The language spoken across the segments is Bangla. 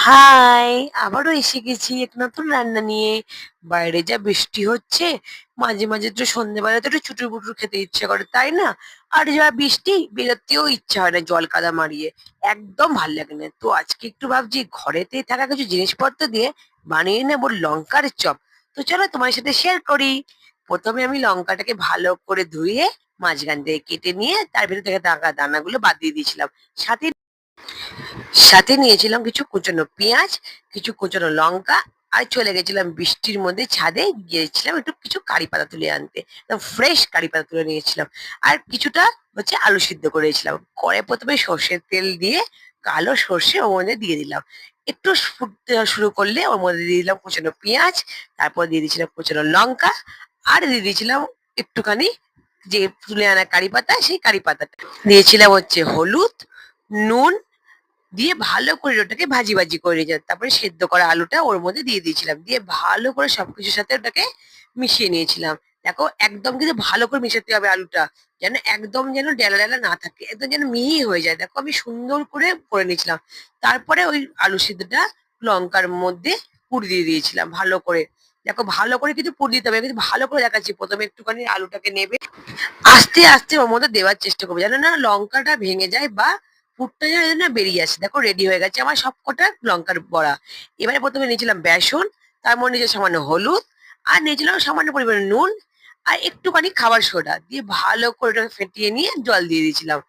হাই! আবারও এসে গেছি এক নতুন রান্না নিয়ে। বাইরে যা বৃষ্টি হচ্ছে, মাঝে, মাঝে তো সন্ধ্যেবেলা তো একটু চুটুর-পুটুর খেতে ইচ্ছে করে, তাই না? আর যা বৃষ্টি বেরোতেও ইচ্ছা হয় না জল কাদা মারিয়ে। একদম ভাল লাগে না। তো আজকে একটু ভাবছি ঘরেতে থাকা কিছু জিনিসপত্র দিয়ে বানিয়ে নেবো লঙ্কার চপ। তো চলো তোমার সাথে শেয়ার করি। ১ম এ আমি লঙ্কাটাকে ভালো করে ধুয়ে মাঝখান থেকে কেটে নিয়ে তার ভেতর থেকে দানাগুলো বাদ দিয়ে দিয়েছিলাম। সাথে সাথে নিয়েছিলাম কিছু কুচনো পেঁয়াজ, কিছু কুচনো লঙ্কা আর চলে গেছিলাম বৃষ্টির মধ্যে ছাদে গিয়েছিলাম একটু কিছু কারি পাতা তুলে আনতে। একদম ফ্রেশ কারি পাতা তুলে নিয়েছিলাম। আর কিছুটা হচ্ছে আলু সিদ্ধ করেছিলাম। করে ১ম এ সর্ষের তেল দিয়ে কালো সর্ষে ওর মধ্যে দিয়ে দিলাম। একটু ফুটতে শুরু করলে ওর মধ্যে দিয়ে দিলাম কুচনো পেঁয়াজ, তারপর দিয়ে দিয়েছিলাম কুচনো লঙ্কা আর দিয়ে দিয়েছিলাম একটুখানি যে তুলে আনা কারি পাতা সেই কারি পাতাটা। দিয়েছিলাম হচ্ছে হলুদ, নুন দিয়ে ভালো করে ওটাকে ভাজি, ভাজি করে নিয়েছিলাম। তারপরে সেদ্ধ করা আলুটা ওর মধ্যে দিয়ে দিয়েছিলাম। দিয়ে ভালো করে সবকিছুর সাথে ওটাকে মিশিয়ে নিয়েছিলাম। দেখো একদম কিন্তু ভালো করে মেশাতে হবে আলুটা। যেন একদম যেন ডেলা, ডেলা না থাকে। একদম যেন মিহি হয়ে যায়। দেখো আমি সুন্দর করে নিয়েছিলাম। তারপরে ওই আলু সিদ্ধটা লঙ্কার মধ্যে পুর দিয়ে দিয়েছিলাম ভালো করে। দেখো ভালো করে কিন্তু পুর দিতে হবে। আমি কিন্তু ভালো করে দেখাচ্ছি। ১ম এ একটুখানি আলুটাকে নেবে আস্তে, আস্তে ওর মধ্যে দেওয়ার চেষ্টা করবে যেন না লঙ্কাটা ভেঙে যায় বা পুরটা যেন না বেরিয়ে আসে। দেখো রেডি হয়ে গেছে আমার সবকটা লঙ্কার বড়া। এবারে ১ম এ নিয়েছিলাম বেসন, তার মধ্যে নিয়েছিলাম সামান্য হলুদ আর নিয়েছিলাম সামান্য পরিমাণে নুন আর একটুখানি খাবার সোডা দিয়ে ভালো করে ওটাকে ফেটিয়ে নিয়ে জল দিয়ে দিয়েছিলাম।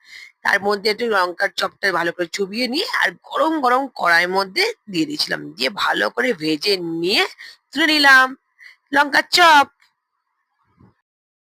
তার মধ্যে একটু লঙ্কার চপটা ভালো করে চুবিয়ে নিয়ে আর গরম, গরম কড়াইয়ের মধ্যে দিয়ে দিয়েছিলাম। দিয়ে ভালো করে ভেজে নিয়ে তুলে নিলাম লঙ্কার চপ।